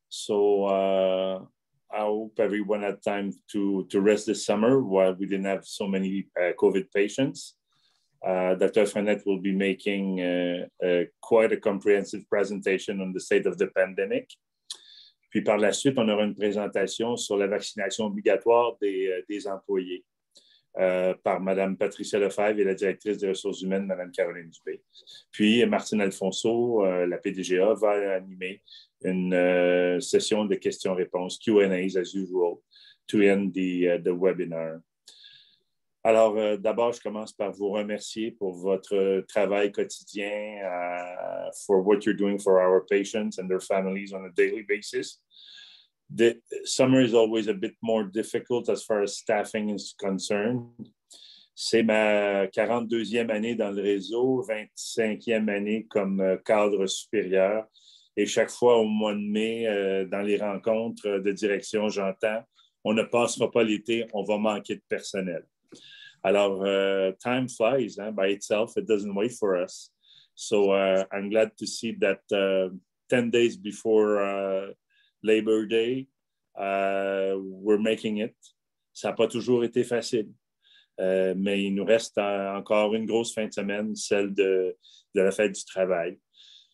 So I hope everyone had time to rest this summer while we didn't have so many COVID patients. Dr. Frenette will be making quite a comprehensive presentation on the state of the pandemic. Puis par la suite, on aura une présentation sur la vaccination obligatoire des employés par Mme Patricia Lefebvre et la directrice des ressources humaines, Mme Caroline Dubé. Puis Martine Alfonso, la PDGA, va animer une session de questions-réponses, Q&As as usual, to end the webinar. Alors, d'abord, je commence par vous remercier pour votre travail quotidien, for what you're doing for our patients and their families on a daily basis. The summer is always a bit more difficult as far as staffing is concerned. C'est ma 42e année dans le réseau, 25e année comme cadre supérieur. Et chaque fois au mois de mai, dans les rencontres de direction, j'entends « on ne passera pas l'été, on va manquer de personnel ». Alors, time flies by itself. It doesn't wait for us. So I'm glad to see that 10 days before Labor Day, we're making it. Ça n'a pas toujours été facile, mais il nous reste encore une grosse fin de semaine, celle de la fête du travail.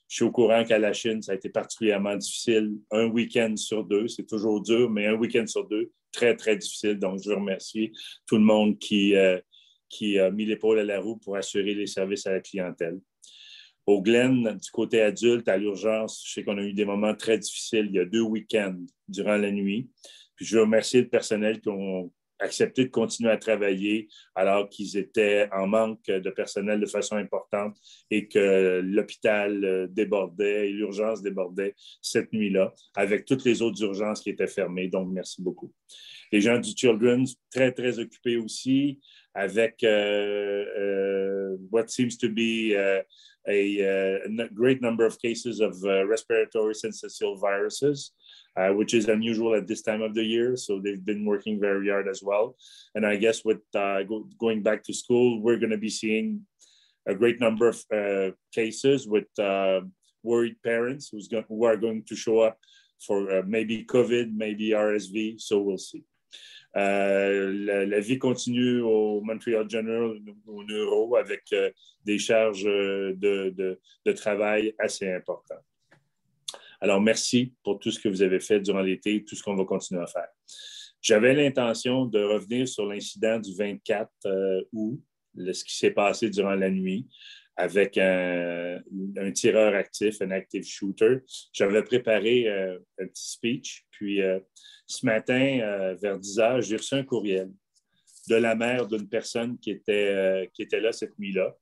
Je suis au courant qu'à la Chine, ça a été particulièrement difficile. Un week-end sur deux, c'est toujours dur, mais un week-end sur deux, très, très difficile. Donc, je veux remercier tout le monde qui a mis l'épaule à la roue pour assurer les services à la clientèle. Au Glen, du côté adulte, à l'urgence, je sais qu'on a eu des moments très difficiles. Il y a 2 week-ends durant la nuit. Puis je veux remercier le personnel qui ont accepté de continuer à travailler alors qu'ils étaient en manque de personnel de façon importante et que l'hôpital débordait et l'urgence débordait cette nuit-là avec toutes les autres urgences qui étaient fermées. Donc, merci beaucoup. Les gens du Children's, très, très occupés aussi avec what seems to be a great number of cases of respiratory syncytial viruses. Which is unusual at this time of the year. So they've been working very hard as well. And I guess with going back to school, we're going to be seeing a great number of cases with worried parents who are going to show up for maybe COVID, maybe RSV. So we'll see. La vie continue au Montreal General, au neuro, avec des charges de travail assez importantes. Alors, merci pour tout ce que vous avez fait durant l'été et tout ce qu'on va continuer à faire. J'avais l'intention de revenir sur l'incident du 24 août, ce qui s'est passé durant la nuit avec un tireur actif, un active shooter. J'avais préparé un petit speech, puis ce matin, vers 10 heures, j'ai reçu un courriel de la mère d'une personne qui était là cette nuit-là.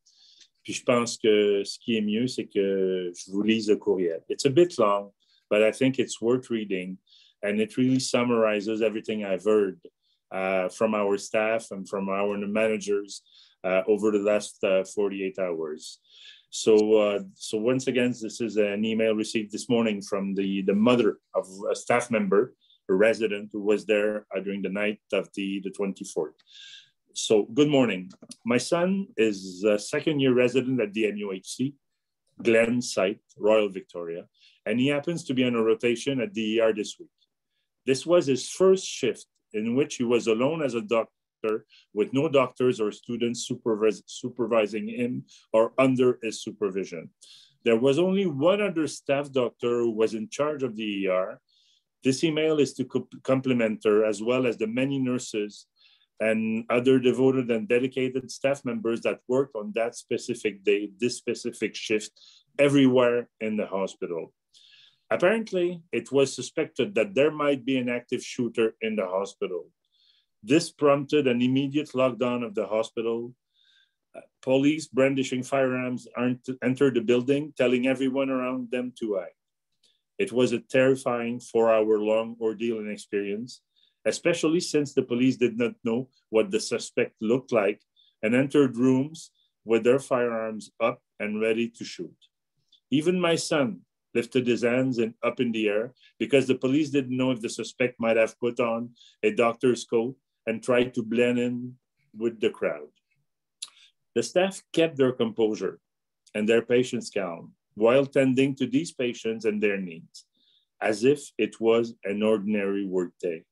Puis je pense que ce qui est mieux, c'est que je vous lise le courriel. It's a bit long, but I think it's worth reading. And it really summarizes everything I've heard from our staff and from our managers over the last 48 hours. So once again, this is an email received this morning from the mother of a staff member, a resident who was there during the night of the 24th. So, good morning. My son is a second-year resident at the MUHC, Glen site, Royal Victoria, and he happens to be on a rotation at the ER this week. This was his first shift in which he was alone as a doctor with no doctors or students supervising him or under his supervision. There was only one other staff doctor who was in charge of the ER. This email is to compliment her as well as the many nurses and other devoted and dedicated staff members that worked on that specific day, this specific shift, everywhere in the hospital. Apparently, it was suspected that there might be an active shooter in the hospital. This prompted an immediate lockdown of the hospital. Police brandishing firearms entered the building, telling everyone around them to hide. It was a terrifying 4-hour-long ordeal and experience, especially since the police did not know what the suspect looked like and entered rooms with their firearms up and ready to shoot. Even my son lifted his hands up in the air because the police didn't know if the suspect might have put on a doctor's coat and tried to blend in with the crowd. The staff kept their composure and their patients calm while tending to these patients and their needs. as if it was an ordinary workday.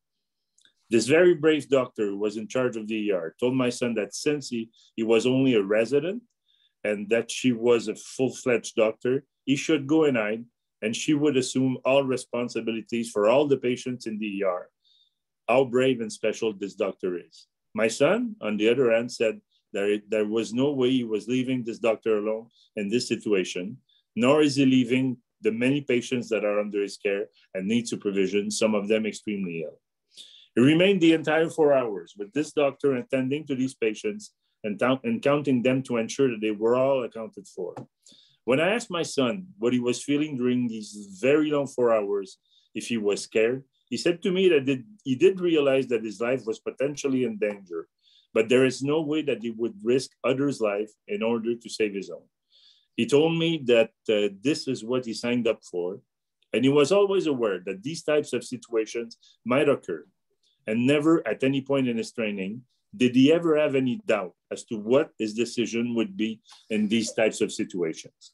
This very brave doctor who was in charge of the ER told my son that since he was only a resident and that she was a full-fledged doctor, he should go and hide, and she would assume all responsibilities for all the patients in the ER. How brave and special this doctor is. My son, on the other hand, said that there was no way he was leaving this doctor alone in this situation, nor is he leaving the many patients that are under his care and need supervision, some of them extremely ill. He remained the entire 4 hours with this doctor attending to these patients and counting them to ensure that they were all accounted for. When I asked my son what he was feeling during these very long 4 hours, if he was scared, he said to me that he did realize that his life was potentially in danger, but there is no way that he would risk others' life in order to save his own. He told me that this is what he signed up for, and he was always aware that these types of situations might occur. And never at any point in his training did he ever have any doubt as to what his decision would be in these types of situations.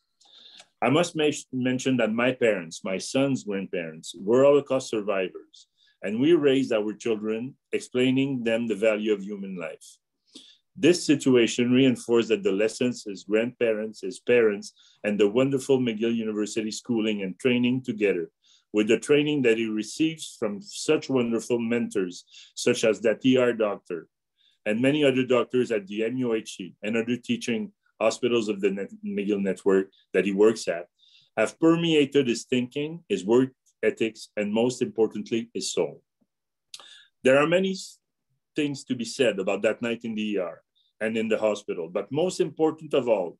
I must mention that my parents, my son's grandparents, were Holocaust survivors, and we raised our children explaining them the value of human life. This situation reinforced that the lessons his grandparents, his parents, and the wonderful McGill University schooling and training together with the training that he receives from such wonderful mentors, such as that ER doctor and many other doctors at the MUHC and other teaching hospitals of the McGill network that he works at, have permeated his thinking, his work ethics, and most importantly, his soul. There are many things to be said about that night in the ER and in the hospital, but most important of all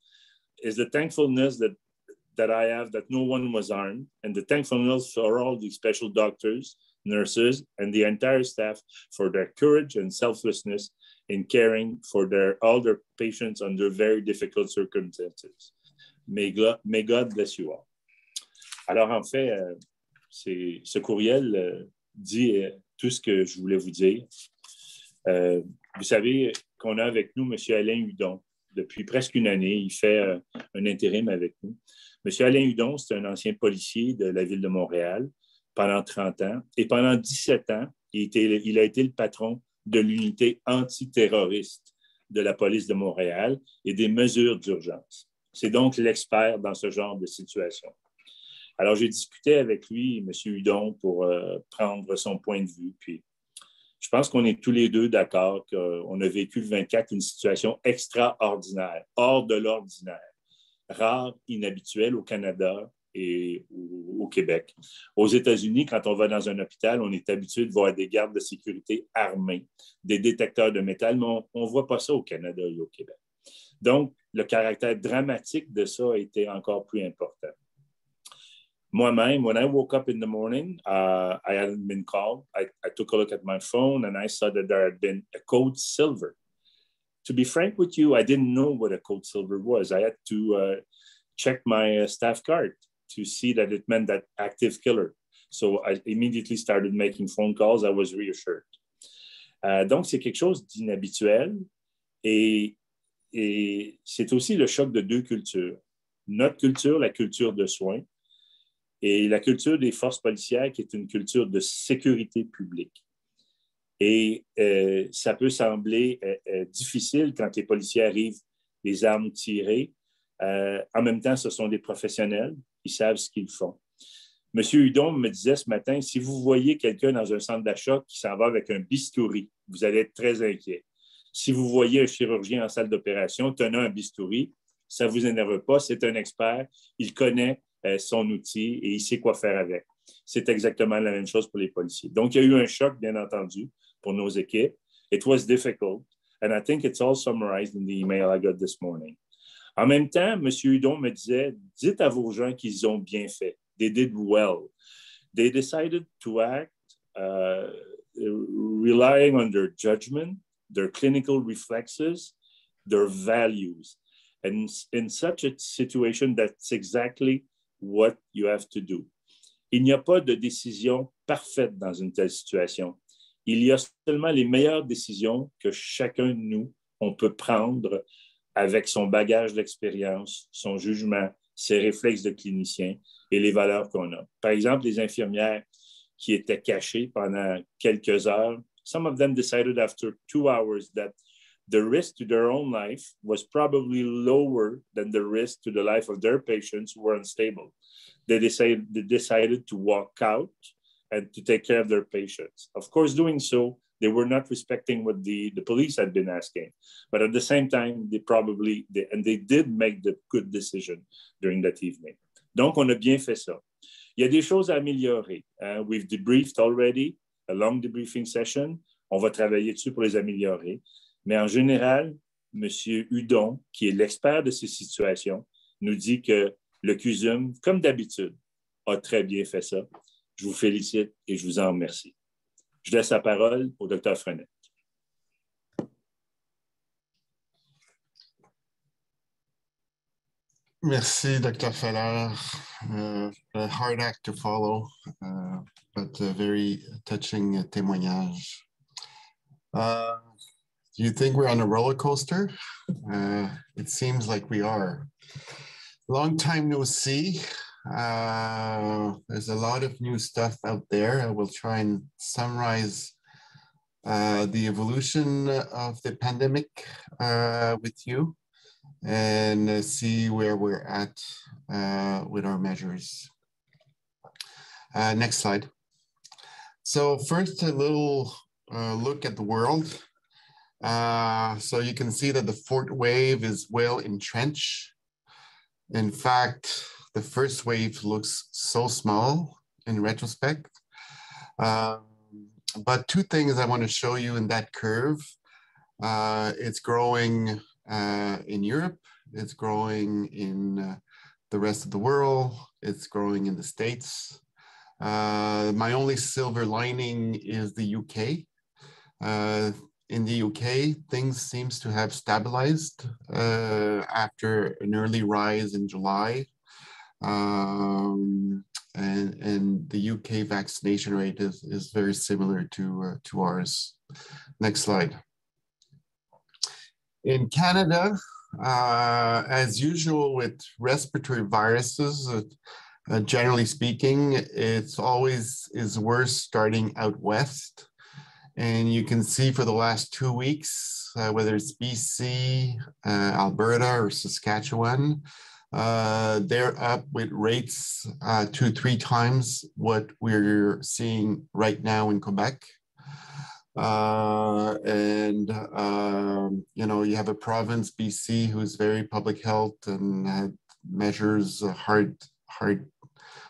is the thankfulness that I have that no one was harmed, and the thankfulness for all the special doctors, nurses, and the entire staff for their courage and selflessness in caring for all their patients under very difficult circumstances. May God bless you all. Alors, en fait, ce courriel dit tout ce que je voulais vous dire. Vous savez qu'on a avec nous M. Alain Hudon. Depuis presque une année, il fait un intérim avec nous. M. Alain Hudon, c'est un ancien policier de la ville de Montréal pendant 30 ans. Et pendant 17 ans, il a été le patron de l'unité antiterroriste de la police de Montréal et des mesures d'urgence. C'est donc l'expert dans ce genre de situation. Alors, j'ai discuté avec lui, M. Hudon, pour prendre son point de vue. Puis, je pense qu'on est tous les deux d'accord qu'on a vécu le 24 une situation extraordinaire, hors de l'ordinaire, rare, inhabituelle au Canada et au Québec. Aux États-Unis, quand on va dans un hôpital, on est habitué de voir des gardes de sécurité armés, des détecteurs de métal, mais on ne voit pas ça au Canada et au Québec. Donc, le caractère dramatique de ça a été encore plus important. Moi-même, when I woke up in the morning, I hadn't been called. I took a look at my phone and I saw that there had been a code silver. To be frank with you, I didn't know what a code silver was. I had to check my staff card to see that it meant that active killer. So I immediately started making phone calls. I was reassured. Donc, c'est quelque chose d'inhabituel et c'est aussi le choc de deux cultures. Notre culture, la culture de soins, et la culture des forces policières qui est une culture de sécurité publique. Et ça peut sembler difficile quand les policiers arrivent, les armes tirées. En même temps, ce sont des professionnels, ils savent ce qu'ils font. Monsieur Hudon me disait ce matin, si vous voyez quelqu'un dans un centre d'achat qui s'en va avec un bistouri, vous allez être très inquiet. Si vous voyez un chirurgien en salle d'opération tenant un bistouri, ça ne vous énerve pas, c'est un expert, il connaît son outil et il sait quoi faire avec. C'est exactement la même chose pour les policiers. Donc, il y a eu un choc, bien entendu, pour nos équipes. It was difficult, and I think it's all summarized in the email I got this morning. En même temps, M. Hudon me disait, dites à vos gens qu'ils ont bien fait. They did well. They decided to act relying on their judgment, their clinical reflexes, their values. And in such a situation, that's exactly what you have to do. Il n'y a pas de décision parfaite dans une telle situation. Il y a seulement les meilleures décisions que chacun de nous, on peut prendre avec son bagage d'expérience, son jugement, ses réflexes de clinicien et les valeurs qu'on a. Par exemple, les infirmières qui étaient cachées pendant quelques heures, some of them decided after 2 hours that the risk to their own life was probably lower than the risk to the life of their patients who were unstable. They decided to walk out and to take care of their patients. Of course, doing so, they were not respecting what the police had been asking. But at the same time, they did make the good decision during that evening. Donc, on a bien fait ça. Il y a des choses à améliorer. We've debriefed already, a long debriefing session. On va travailler dessus pour les améliorer. Mais en général, M. Hudon, qui est l'expert de ces situations, nous dit que le CUSUM, comme d'habitude, a très bien fait ça. Je vous félicite et je vous en remercie. Je laisse la parole au Dr. Frenette. Merci, Dr. Feller. A hard act to follow, but a very touching témoignage. Do you think we're on a roller coaster? It seems like we are. Long time no see. There's a lot of new stuff out there. I will try and summarize the evolution of the pandemic with you and see where we're at with our measures. Next slide. So first, a little look at the world. So you can see that the fourth wave is well entrenched. In fact, the first wave looks so small in retrospect. But two things I want to show you in that curve. It's growing in Europe, it's growing in the rest of the world, it's growing in the States. My only silver lining is the UK. In the UK, things seems to have stabilized after an early rise in July. And the UK vaccination rate is very similar to ours. Next slide. In Canada, as usual with respiratory viruses, generally speaking, it's always is worse starting out west. And you can see for the last 2 weeks, whether it's BC, Alberta, or Saskatchewan, they're up with rates 2-3 times what we're seeing right now in Quebec. You know, you have a province, BC, who's very public health and had measures, hard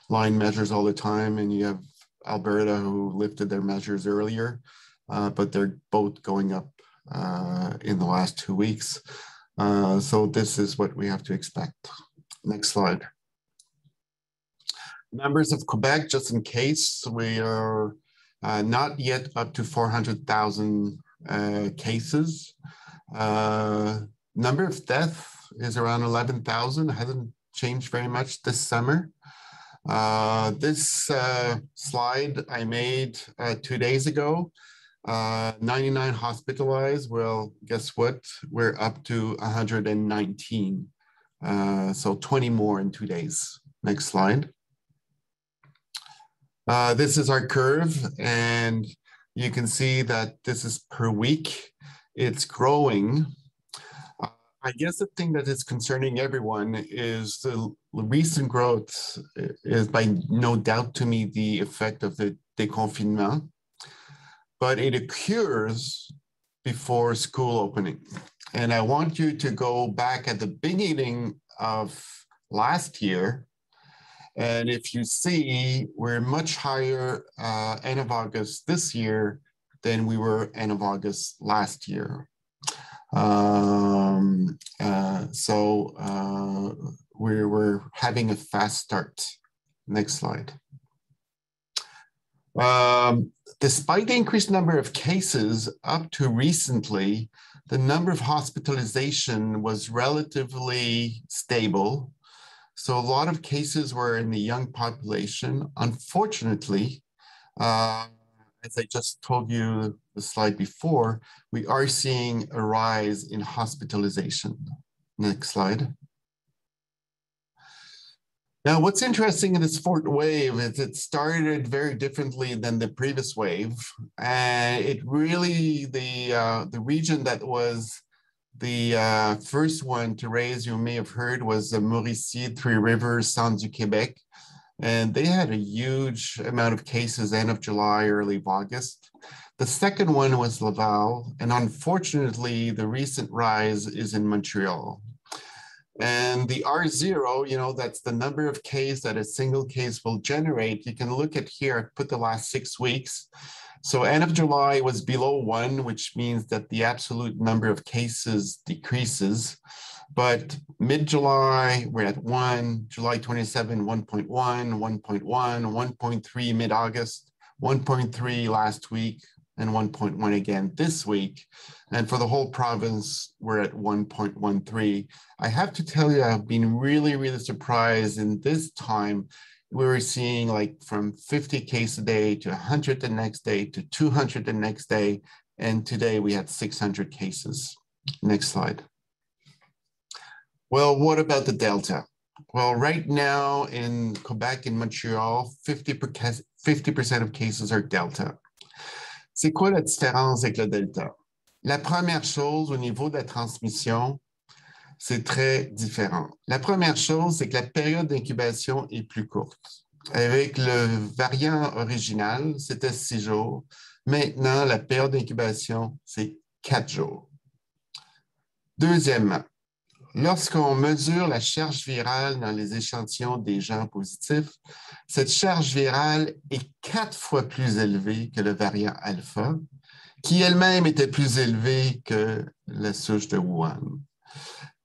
line measures all the time. And you have Alberta, who lifted their measures earlier, but they're both going up in the last 2 weeks. So this is what we have to expect. Next slide. Numbers of Quebec, just in case, we are not yet up to 400,000 cases. Number of deaths is around 11,000, hasn't changed very much this summer. This slide I made 2 days ago, 99 hospitalized. Well, guess what? We're up to 119. So 20 more in 2 days. Next slide. This is our curve, and you can see that this is per week. It's growing. I guess the thing that is concerning everyone is the recent growth is by no doubt to me the effect of the déconfinement, but it occurs before school opening. And I want you to go back at the beginning of last year. And if you see, we're much higher end of August this year than we were end of August last year. We're having a fast start. Next slide. Despite the increased number of cases up to recently, the number of hospitalization was relatively stable. So a lot of cases were in the young population. Unfortunately, as I just told you the slide before, we are seeing a rise in hospitalization. Next slide. Now, what's interesting in this fourth wave is it started very differently than the previous wave. And it really, the region that was the first one to raise, you may have heard, was the Mauricie, Three Rivers, Centre du Québec. And they had a huge amount of cases end of July, early August. The second one was Laval. And unfortunately, the recent rise is in Montreal. And the R0, you know, that's the number of cases that a single case will generate. You can look at here, I put the last 6 weeks. So end of July was below 1, which means that the absolute number of cases decreases. But mid-July, we're at 1, July 27, 1.1, 1.1, 1.3 mid-August, 1.3 last week, and 1.1 again this week. And for the whole province, we're at 1.13. I have to tell you, I've been really, really surprised in this time. We were seeing like from 50 cases a day to 100 the next day to 200 the next day. And today we had 600 cases. Next slide. Well, what about the Delta? Well, right now in Quebec and Montreal, 50% of cases are Delta. C'est quoi la différence avec le Delta? La première chose, au niveau de la transmission, c'est très différent. La première chose, c'est que la période d'incubation est plus courte. Avec le variant original, c'était 6 jours. Maintenant, la période d'incubation, c'est 4 jours. Deuxièmement, lorsqu'on mesure la charge virale dans les échantillons des gens positifs, cette charge virale est 4 fois plus élevée que le variant alpha, qui elle-même était plus élevée que la souche de Wuhan.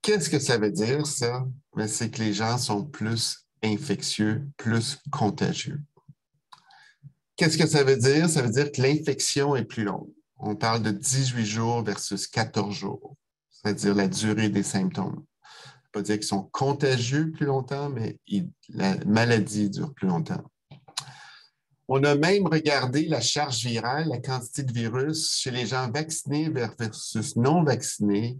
Qu'est-ce que ça veut dire, ça? C'est que les gens sont plus infectieux, plus contagieux. Qu'est-ce que ça veut dire? Ça veut dire que l'infection est plus longue. On parle de 18 jours versus 14 jours, c'est-à-dire la durée des symptômes. Pas dire qu'ils sont contagieux plus longtemps, mais la maladie dure plus longtemps. On a même regardé la charge virale, la quantité de virus chez les gens vaccinés versus non vaccinés.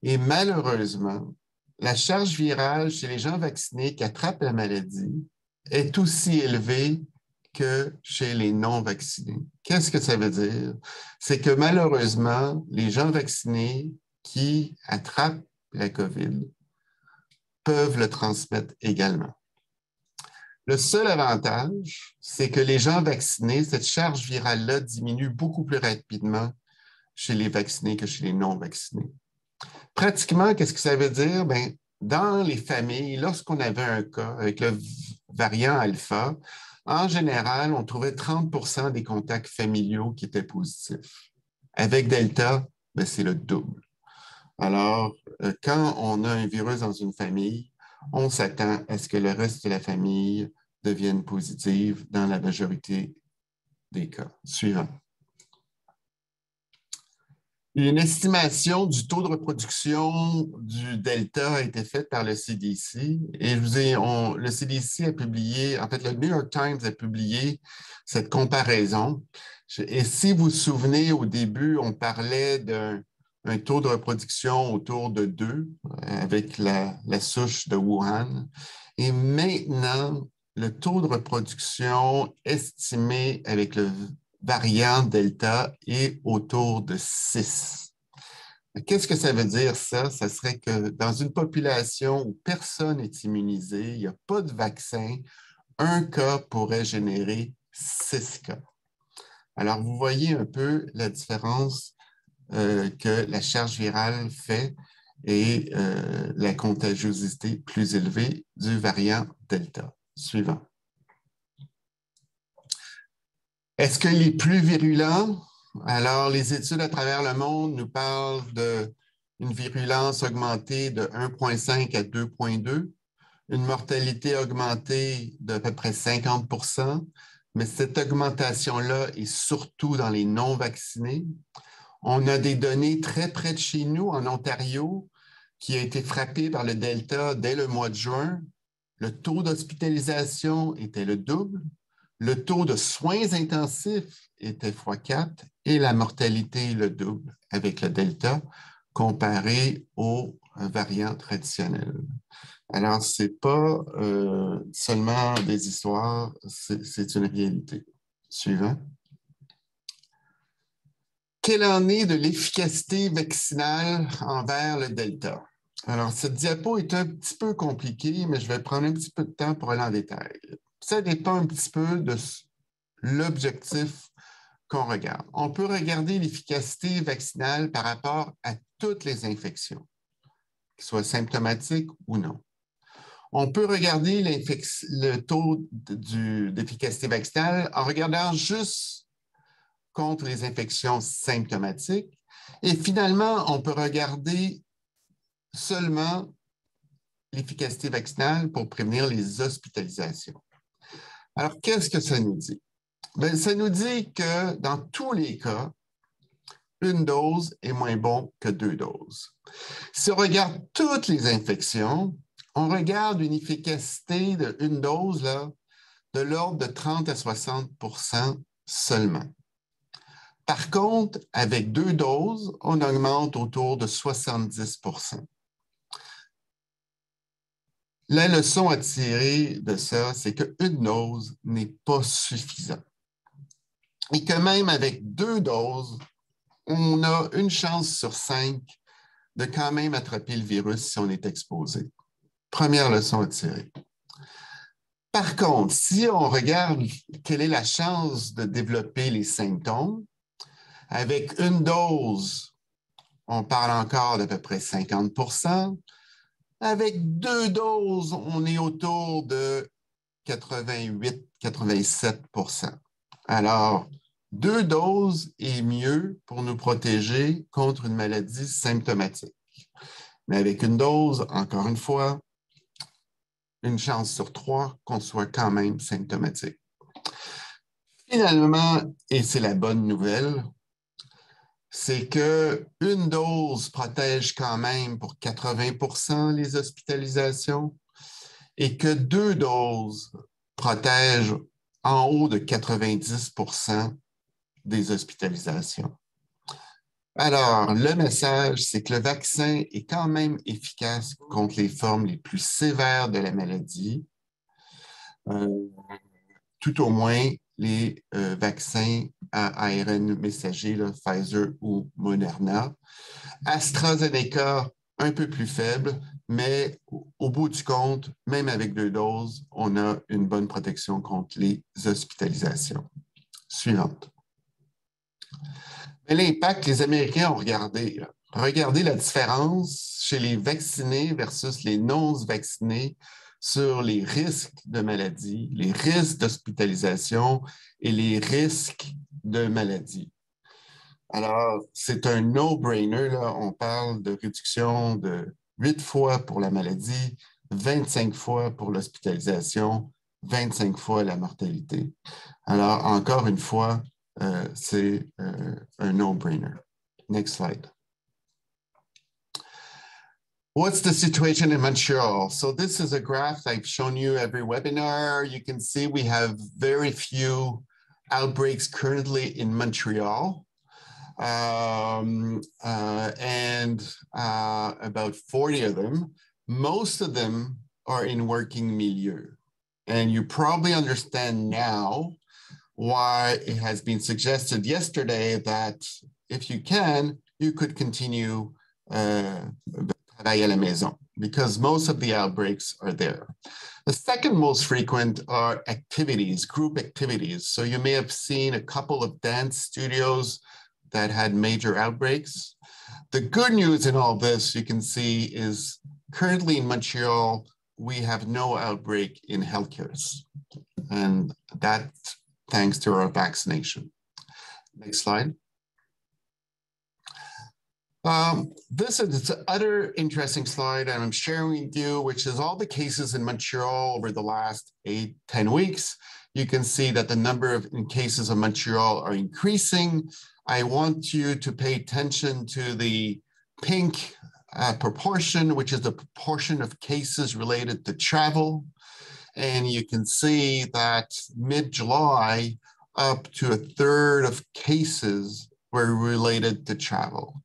Et malheureusement, la charge virale chez les gens vaccinés qui attrapent la maladie est aussi élevée que chez les non vaccinés. Qu'est-ce que ça veut dire? C'est que malheureusement, les gens vaccinés qui attrapent la COVID peuvent le transmettre également. Le seul avantage, c'est que les gens vaccinés, cette charge virale-là diminue beaucoup plus rapidement chez les vaccinés que chez les non-vaccinés. Pratiquement, qu'est-ce que ça veut dire? Bien, dans les familles, lorsqu'on avait un cas avec le variant alpha, en général, on trouvait 30% des contacts familiaux qui étaient positifs. Avec Delta, bien, c'est le double. Alors, quand on a un virus dans une famille, on s'attend à ce que le reste de la famille devienne positive dans la majorité des cas. Suivant. Une estimation du taux de reproduction du Delta a été faite par le CDC. Et le CDC a publié, en fait, le New York Times a publié cette comparaison. Et si vous vous souvenez, au début, on parlait d'un taux de reproduction autour de 2 avec la souche de Wuhan. Et maintenant, le taux de reproduction estimé avec le variant Delta est autour de 6. Qu'est-ce que ça veut dire, ça? Ça serait que dans une population où personne n'est immunisé, il n'y a pas de vaccin, un cas pourrait générer 6 cas. Alors, vous voyez un peu la différence que la charge virale fait et la contagiosité plus élevée du variant Delta. Suivant. Est-ce qu'il est plus virulent? Alors, les études à travers le monde nous parlent d'une virulence augmentée de 1,5 à 2,2, une mortalité augmentée d'à peu près 50%, mais cette augmentation-là est surtout dans les non-vaccinés. On a des données très près de chez nous, en Ontario, qui a été frappé par le Delta dès le mois de juin. Le taux d'hospitalisation était le double. Le taux de soins intensifs était x4 et la mortalité le double avec le Delta comparé aux variants traditionnels. Alors, ce n'est pas seulement des histoires, c'est une réalité. Suivant. Quelle en est de l'efficacité vaccinale envers le Delta? Alors, cette diapo est un petit peu compliquée, mais je vais prendre un petit peu de temps pour aller en détail. Ça dépend un petit peu de l'objectif qu'on regarde. On peut regarder l'efficacité vaccinale par rapport à toutes les infections, qu'elles soient symptomatiques ou non. On peut regarder le taux d'efficacité vaccinale en regardant juste contre les infections symptomatiques. Et finalement, on peut regarder seulement l'efficacité vaccinale pour prévenir les hospitalisations. Alors, qu'est-ce que ça nous dit? Bien, ça nous dit que dans tous les cas, une dose est moins bon que 2 doses. Si on regarde toutes les infections, on regarde une efficacité d'une dose là, de l'ordre de 30 à 60 seulement. Par contre, avec 2 doses, on augmente autour de 70 La leçon à tirer de ça, c'est qu'une dose n'est pas suffisante. Et que même avec 2 doses, on a une chance sur 5 de quand même attraper le virus si on est exposé. Première leçon à tirer. Par contre, si on regarde quelle est la chance de développer les symptômes, avec une dose, on parle encore d'à peu près 50 Avec 2 doses, on est autour de 88-87 Alors, 2 doses est mieux pour nous protéger contre une maladie symptomatique. Mais avec une dose, encore une fois, une chance sur 3 qu'on soit quand même symptomatique. Finalement, et c'est la bonne nouvelle, c'est qu'une dose protège quand même pour 80 les hospitalisations et que 2 doses protègent en haut de 90 des hospitalisations. Alors, le message, c'est que le vaccin est quand même efficace contre les formes les plus sévères de la maladie, tout au moins les vaccins à ARN messager, là, Pfizer ou Moderna. AstraZeneca, un peu plus faible, mais au bout du compte, même avec 2 doses, on a une bonne protection contre les hospitalisations. Suivante. Mais l'impact, les Américains ont regardé. Regardez la différence chez les vaccinés versus les non-vaccinés sur les risques de maladie, les risques d'hospitalisation et les risques de maladie. Alors, c'est un no-brainer. On parle de réduction de 8 fois pour la maladie, 25 fois pour l'hospitalisation, 25 fois la mortalité. Alors, encore une fois, c'est un no-brainer. Next slide. What's the situation in Montreal? So this is a graph I've shown you every webinar. You can see we have very few outbreaks currently in Montreal. And about 40 of them. Most of them are in working milieu. And you probably understand now why it has been suggested yesterday that if you can, you could continue travailler à la maison, because most of the outbreaks are there. The second most frequent are activities, group activities. So you may have seen a couple of dance studios that had major outbreaks. The good news in all this, you can see, is currently in Montreal, we have no outbreak in healthcare. And that's thanks to our vaccination. Next slide. This is the other interesting slide I'm sharing with you, which is all the cases in Montreal over the last 8-10 weeks. You can see that the number of cases in Montreal are increasing. I want you to pay attention to the pink proportion, which is the proportion of cases related to travel. And you can see that mid-July, up to 1/3 of cases were related to travel.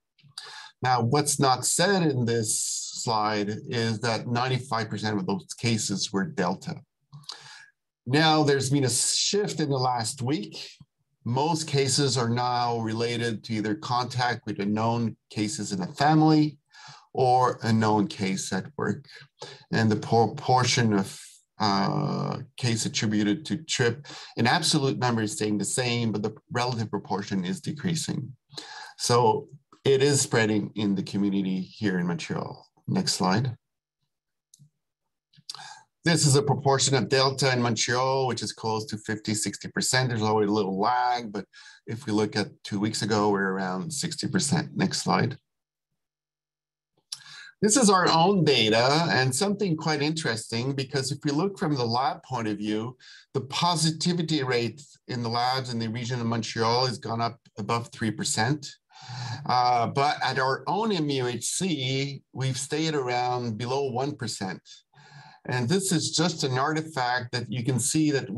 Now, what's not said in this slide is that 95% of those cases were Delta. Now there's been a shift in the last week. Most cases are now related to either contact with a known cases in the family or a known case at work. And the proportion of case attributed to trip in absolute number is staying the same, but the relative proportion is decreasing. So it is spreading in the community here in Montreal. Next slide. This is a proportion of Delta in Montreal, which is close to 50–60%. There's always a little lag, but if we look at 2 weeks ago, we're around 60%. Next slide. This is our own data and something quite interesting, because if we look from the lab point of view, the positivity rate in the labs in the region of Montreal has gone up above 3%. But at our own MUHC, we've stayed around below 1%. And this is just an artifact that you can see that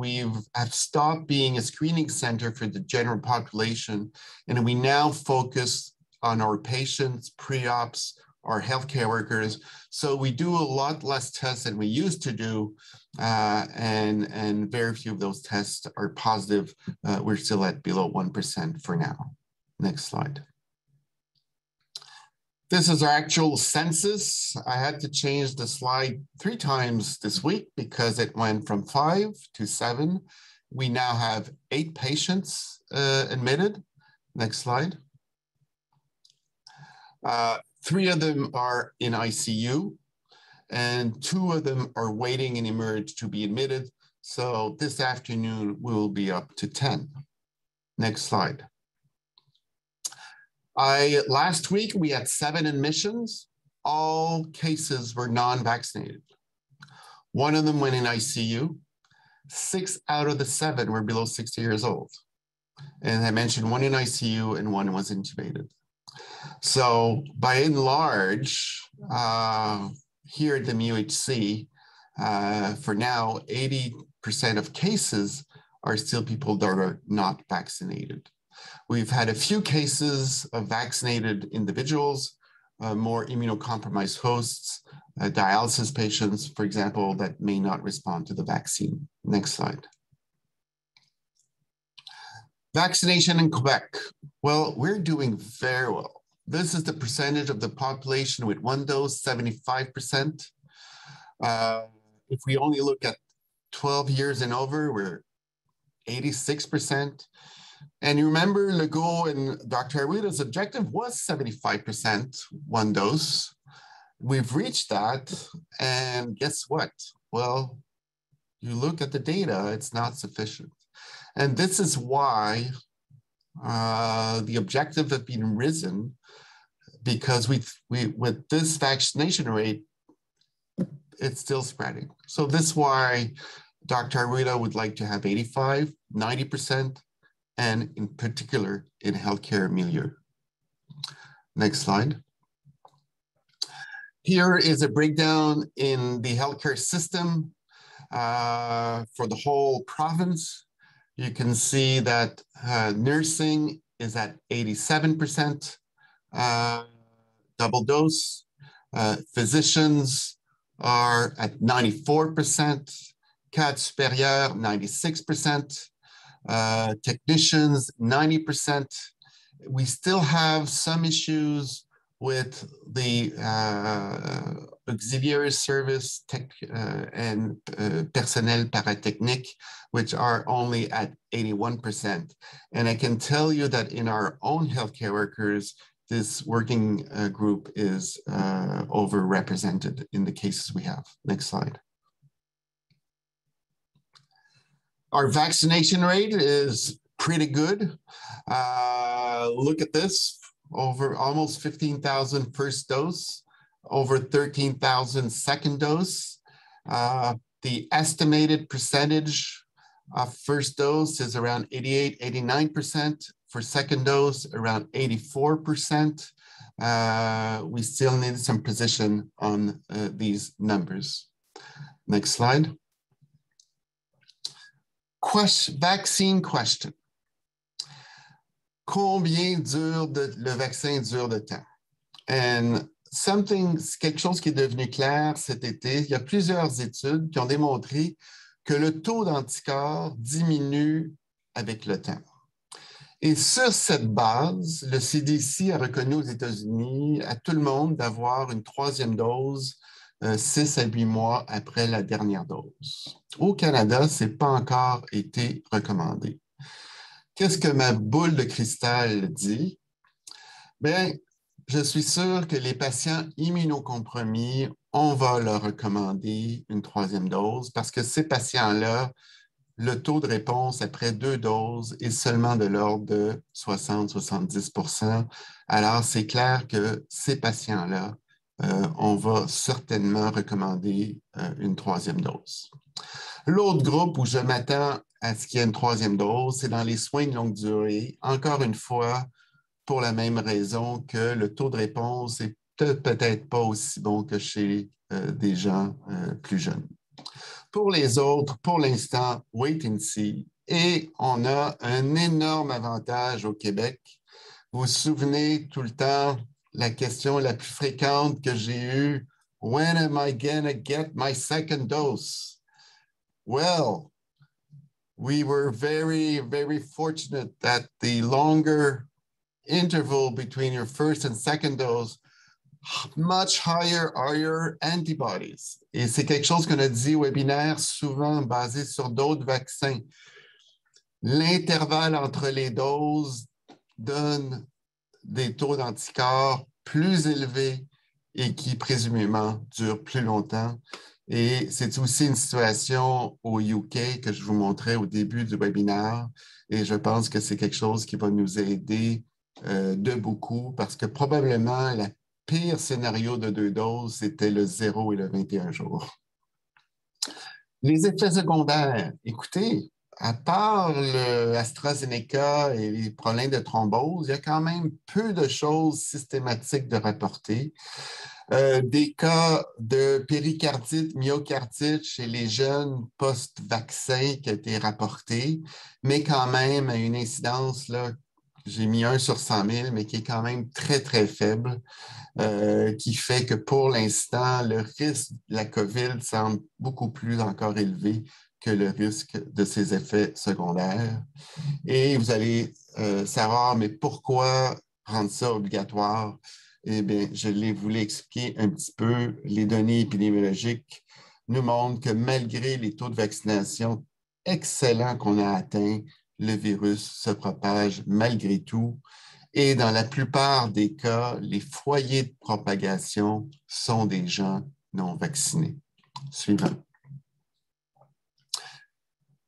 have stopped being a screening center for the general population. And we now focus on our patients, pre-ops, our healthcare workers. So we do a lot less tests than we used to do. And very few of those tests are positive. We're still at below 1% for now. Next slide. This is our actual census. I had to change the slide 3 times this week because it went from 5 to 7. We now have 8 patients admitted. Next slide. 3 of them are in ICU and 2 of them are waiting in Emerge to be admitted. So this afternoon we'll be up to 10. Next slide. Last week, we had 7 admissions. All cases were non-vaccinated. 1 of them went in ICU. 6 out of the 7 were below 60 years old. And I mentioned 1 in ICU and 1 was intubated. So by and large, here at the MUHC, for now, 80% of cases are still people that are not vaccinated. We've had a few cases of vaccinated individuals, more immunocompromised hosts, dialysis patients, for example, that may not respond to the vaccine. Next slide. Vaccination in Quebec. Well, we're doing very well. This is the percentage of the population with 1 dose, 75%. If we only look at 12 years and over, we're 86%. And you remember Legault and Dr. Arruda's objective was 75% 1 dose. We've reached that, and guess what? Well, you look at the data, it's not sufficient. And this is why the objective has been risen, because with this vaccination rate, it's still spreading. So this is why Dr. Arruda would like to have 85, 90%, and in particular in healthcare milieu. Next slide. Here is a breakdown in the healthcare system for the whole province. You can see that nursing is at 87% double dose. Physicians are at 94%. Cadre supérieur, 96%. Technicians, 90%. We still have some issues with the auxiliary service and personnel paratechnique, which are only at 81%. And I can tell you that in our own healthcare workers, this working group is overrepresented in the cases we have. Next slide. Our vaccination rate is pretty good. Look at this, over almost 15,000 first dose, over 13,000 second dose. The estimated percentage of first dose is around 88, 89%. For second dose, around 84%. We still need some precision on these numbers. Next slide. Vaccine question. Combien le vaccin dure de temps? And quelque chose qui est devenu clair cet été. Il y a plusieurs études qui ont démontré que le taux d'anticorps diminue avec le temps. Et sur cette base, le CDC a reconnu aux États-Unis à tout le monde d'avoir une troisième dose 6 à 8 mois après la dernière dose. Au Canada, ce n'est pas encore été recommandé. Qu'est-ce que ma boule de cristal dit? Bien, je suis sûr que les patients immunocompromis, on va leur recommander une troisième dose parce que ces patients-là, le taux de réponse après 2 doses est seulement de l'ordre de 60-70 %. Alors, c'est clair que ces patients-là, on va certainement recommander une troisième dose. L'autre groupe où je m'attends à ce qu'il y ait une troisième dose, c'est dans les soins de longue durée. Encore une fois, pour la même raison que le taux de réponse est peut-être pas aussi bon que chez des gens plus jeunes. Pour les autres, pour l'instant, wait and see. Et on a un énorme avantage au Québec. Vous vous souvenez tout le temps, la question la plus fréquente que j'ai eue, when am I gonna get my second dose? Well, we were very, very fortunate that the longer interval between your first and second dose, much higher are your antibodies. Et c'est quelque chose qu'on a dit au webinaire, souvent basé sur d'autres vaccins. L'intervalle entre les doses donne des taux d'anticorps plus élevés et qui présumément durent plus longtemps. Et c'est aussi une situation au UK que je vous montrais au début du webinaire. Et je pense que c'est quelque chose qui va nous aider de beaucoup parce que probablement le pire scénario de 2 doses, c'était le 0 et le 21 jours. Les effets secondaires, écoutez, à part l'AstraZeneca et les problèmes de thrombose, il y a quand même peu de choses systématiques de rapporter. Des cas de péricardite, myocardite chez les jeunes post-vaccin qui a été rapporté, mais quand même à une incidence, là, j'ai mis 1 sur 100 000, mais qui est quand même très, très faible, qui fait que pour l'instant, le risque de la COVID semble beaucoup plus encore élevé que le risque de ses effets secondaires. Et vous allez savoir, mais pourquoi rendre ça obligatoire? Eh bien, je voulu expliquer un petit peu. Les données épidémiologiques nous montrent que malgré les taux de vaccination excellents qu'on a atteints, le virus se propage malgré tout. Et dans la plupart des cas, les foyers de propagation sont des gens non vaccinés. Suivant.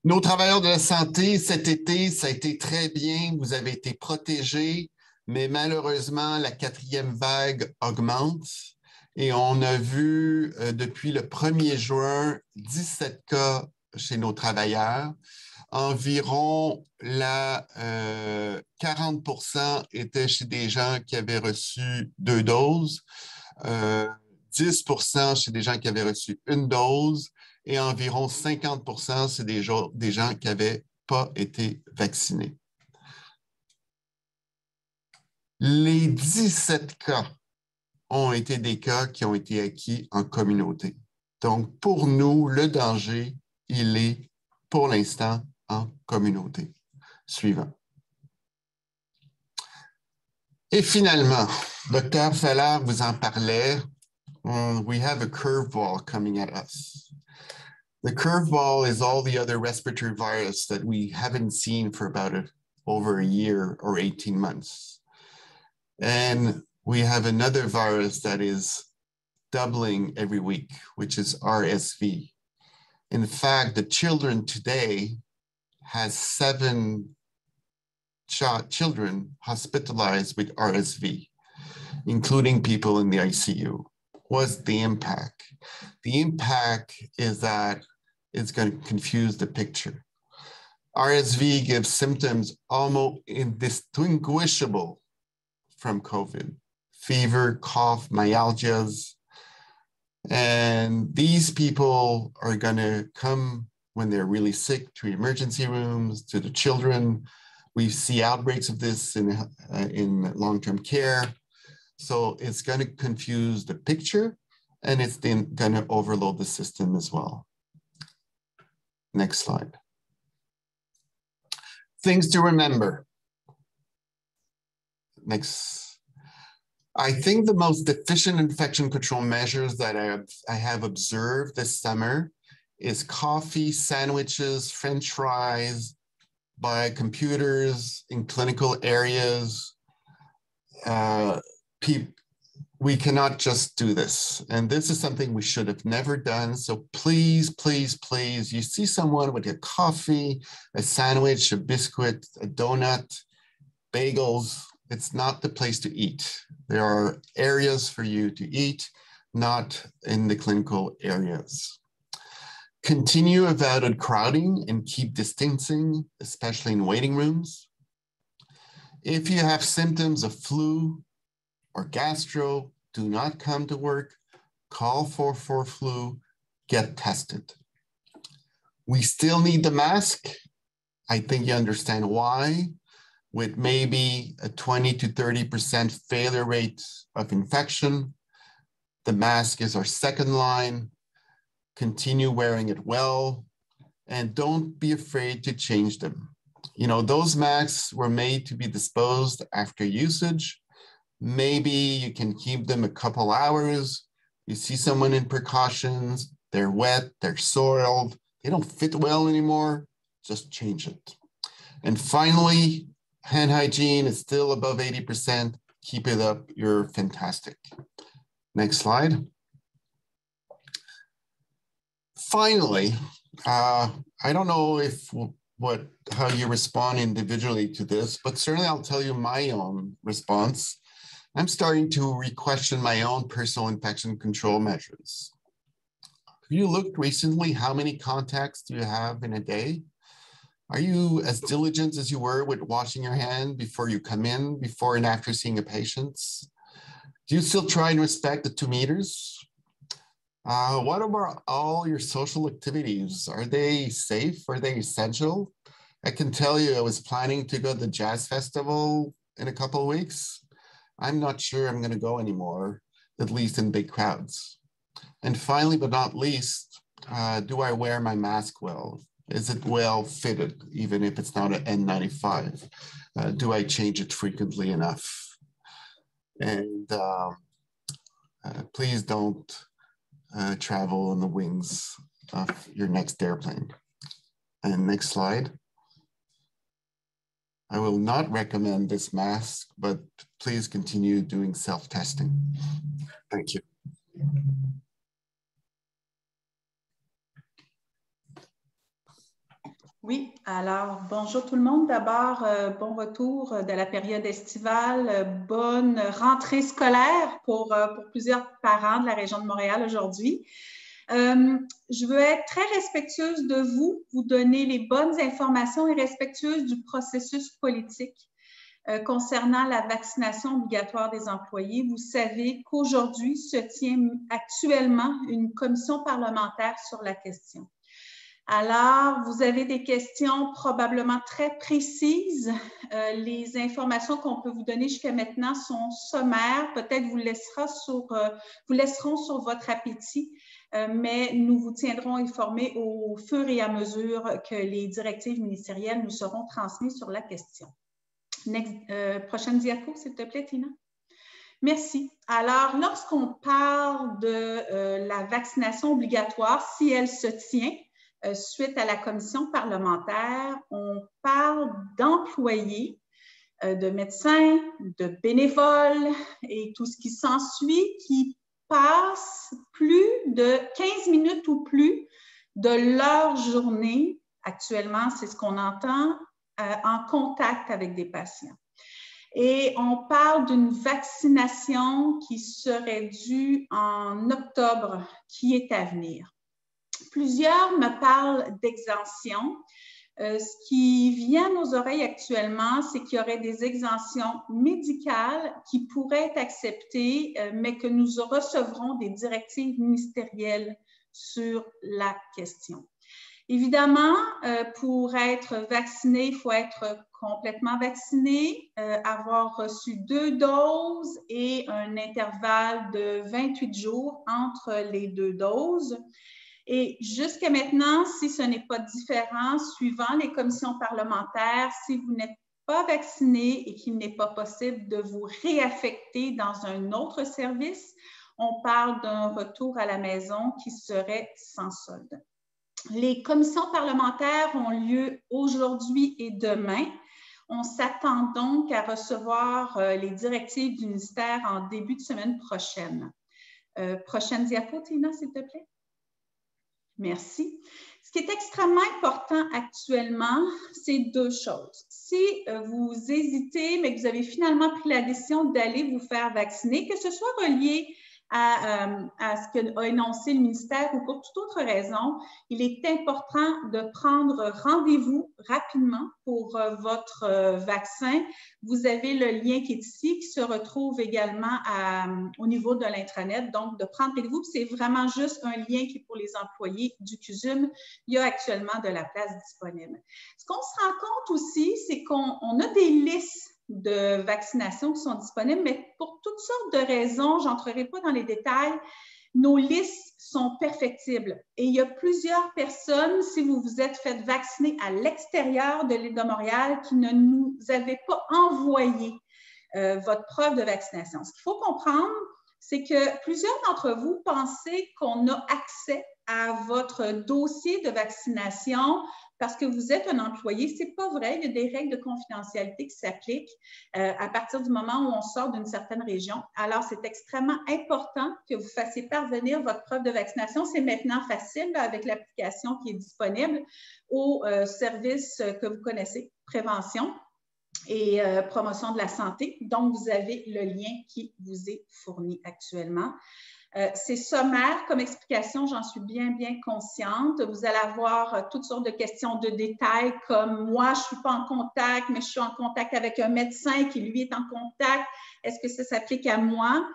Nos travailleurs de la santé, cet été, ça a été très bien. Vous avez été protégés, mais malheureusement, la 4e vague augmente. Et on a vu depuis le 1er juin 17 cas chez nos travailleurs. Environ 40 % étaient chez des gens qui avaient reçu 2 doses, 10 % chez des gens qui avaient reçu 1 dose et environ 50 % c'est des gens qui n'avaient pas été vaccinés. Les 17 cas ont été des cas qui ont été acquis en communauté. Donc, pour nous, le danger, il est pour l'instant en communauté. Suivant. Et finalement, Dr. Feller vous en parlait, we have a curveball coming at us. The curveball is all the other respiratory virus that we haven't seen for about over a year or 18 months. And we have another virus that is doubling every week, which is RSV. In fact, the children today has 7 children hospitalized with RSV, including people in the ICU. What's the impact? The impact is that it's going to confuse the picture. RSV gives symptoms almost indistinguishable from COVID. Fever, cough, myalgias. And these people are going to come when they're really sick to emergency rooms, to the children. We see outbreaks of this in long-term care. So it's going to confuse the picture, and it's then going to overload the system as well. Next slide. Things to remember. Next. I think the most efficient infection control measures that I have observed this summer is coffee, sandwiches, French fries by computers in clinical areas. We cannot just do this. And this is something we should have never done. So please, please, please, you see someone with a coffee, a sandwich, a biscuit, a donut, bagels, it's not the place to eat. There are areas for you to eat, not in the clinical areas. Continue avoided crowding and keep distancing, especially in waiting rooms. If you have symptoms of flu or gastro, do not come to work, call for flu, get tested. We still need the mask. I think you understand why. With maybe a 20 to 30% failure rate of infection, the mask is our second line. Continue wearing it well, and don't be afraid to change them. You know, those masks were made to be disposed after usage. Maybe you can keep them a couple hours. You see someone in precautions, they're wet, they're soiled, they don't fit well anymore, just change it. And finally, hand hygiene is still above 80%. Keep it up, you're fantastic. Next slide. Finally, I don't know how you respond individually to this, but certainly I'll tell you my own response. I'm starting to re-question my own personal infection control measures. Have you looked recently how many contacts do you have in a day? Are you as diligent as you were with washing your hand before you come in, before and after seeing a patient? Do you still try and respect the 2 meters? What about all your social activities? Are they safe? Are they essential? I can tell you I was planning to go to the jazz festival in a couple of weeks. I'm not sure I'm going to go anymore, at least in big crowds. And finally, but not least, do I wear my mask well? Is it well fitted, even if it's not an N95? Do I change it frequently enough? And please don't travel on the wings of your next airplane. And next slide. I will not recommend this mask, but please continue doing self-testing. Thank you. Oui, alors bonjour tout le monde. D'abord, bon retour de la période estivale, bonne rentrée scolaire pour plusieurs parents de la région de Montréal aujourd'hui. Je veux être très respectueuse de vous donner les bonnes informations et respectueuse du processus politique concernant la vaccination obligatoire des employés. Vous savez qu'aujourd'hui se tient actuellement une commission parlementaire sur la question. Alors, vous avez des questions probablement très précises. Les informations qu'on peut vous donner jusqu'à maintenant sont sommaires. Peut-être vous laisseront sur votre appétit, mais nous vous tiendrons informés au fur et à mesure que les directives ministérielles nous seront transmises sur la question. Prochaine diapo, s'il te plaît, Tina. Merci. Alors, lorsqu'on parle de la vaccination obligatoire, si elle se tient, suite à la commission parlementaire, on parle d'employés, de médecins, de bénévoles et tout ce qui s'ensuit qui passent plus de 15 minutes ou plus de leur journée, actuellement c'est ce qu'on entend, en contact avec des patients. Et on parle d'une vaccination qui serait due en octobre, qui est à venir. Plusieurs me parlent d'exemption. Ce qui vient à nos oreilles actuellement, c'est qu'il y aurait des exemptions médicales qui pourraient être acceptées, mais que nous recevrons des directives ministérielles sur la question. Évidemment, pour être vacciné, il faut être complètement vacciné, avoir reçu 2 doses et un intervalle de 28 jours entre les 2 doses. Et jusqu'à maintenant, si ce n'est pas différent, suivant les commissions parlementaires, si vous n'êtes pas vacciné et qu'il n'est pas possible de vous réaffecter dans un autre service, on parle d'un retour à la maison qui serait sans solde. Les commissions parlementaires ont lieu aujourd'hui et demain. On s'attend donc à recevoir les directives du ministère en début de semaine prochaine. Prochaine diapo, Tina, s'il te plaît. Merci. Ce qui est extrêmement important actuellement, c'est 2 choses. Si vous hésitez, mais que vous avez finalement pris la décision d'aller vous faire vacciner, que ce soit relié à ce qu'a énoncé le ministère ou pour toute autre raison, il est important de prendre rendez-vous rapidement pour votre vaccin. Vous avez le lien qui est ici, qui se retrouve également au niveau de l'intranet. Donc, de prendre rendez-vous, c'est vraiment juste un lien qui est pour les employés du CUSUM. Il y a actuellement de la place disponible. Ce qu'on se rend compte aussi, c'est qu'on a des listes de vaccination qui sont disponibles, mais pour toutes sortes de raisons, je n'entrerai pas dans les détails, nos listes sont perfectibles. Et il y a plusieurs personnes, si vous vous êtes fait vacciner à l'extérieur de l'île de Montréal, qui ne nous avaient pas envoyé votre preuve de vaccination. Ce qu'il faut comprendre, c'est que plusieurs d'entre vous pensez qu'on a accès à votre dossier de vaccination parce que vous êtes un employé. Ce n'est pas vrai. Il y a des règles de confidentialité qui s'appliquent à partir du moment où on sort d'une certaine région. Alors, c'est extrêmement important que vous fassiez parvenir votre preuve de vaccination. C'est maintenant facile là, avec l'application qui est disponible au service que vous connaissez, prévention et promotion de la santé. Donc, vous avez le lien qui vous est fourni actuellement. C'est sommaire comme explication, j'en suis bien consciente. Vous allez avoir toutes sortes de questions de détails comme moi, je ne suis pas en contact, mais je suis en contact avec un médecin qui, lui, est en contact. Est-ce que ça s'applique à moi?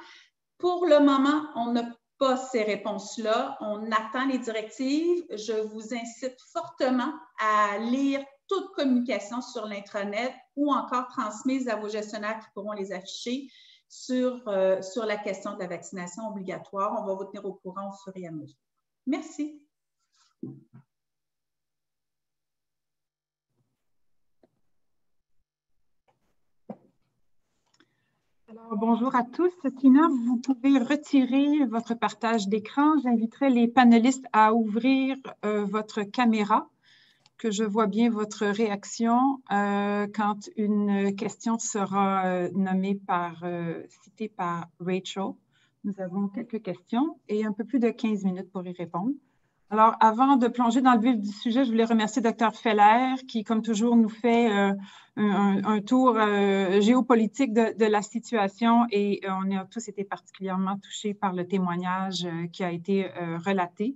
Pour le moment, on n'a pas ces réponses-là. On attend les directives. Je vous incite fortement à lire toute communication sur l'intranet ou encore transmise à vos gestionnaires qui pourront les afficher sur la question de la vaccination obligatoire. On va vous tenir au courant au fur et à mesure. Merci. Alors, bonjour à tous. Tina, vous pouvez retirer votre partage d'écran. J'inviterai les panélistes à ouvrir votre caméra, que je vois bien votre réaction quand une question sera citée par Rachel. Nous avons quelques questions et un peu plus de 15 minutes pour y répondre. Alors, avant de plonger dans le vif du sujet, je voulais remercier Dr. Feller qui, comme toujours, nous fait un tour géopolitique de la situation et on a tous été particulièrement touchés par le témoignage qui a été relaté.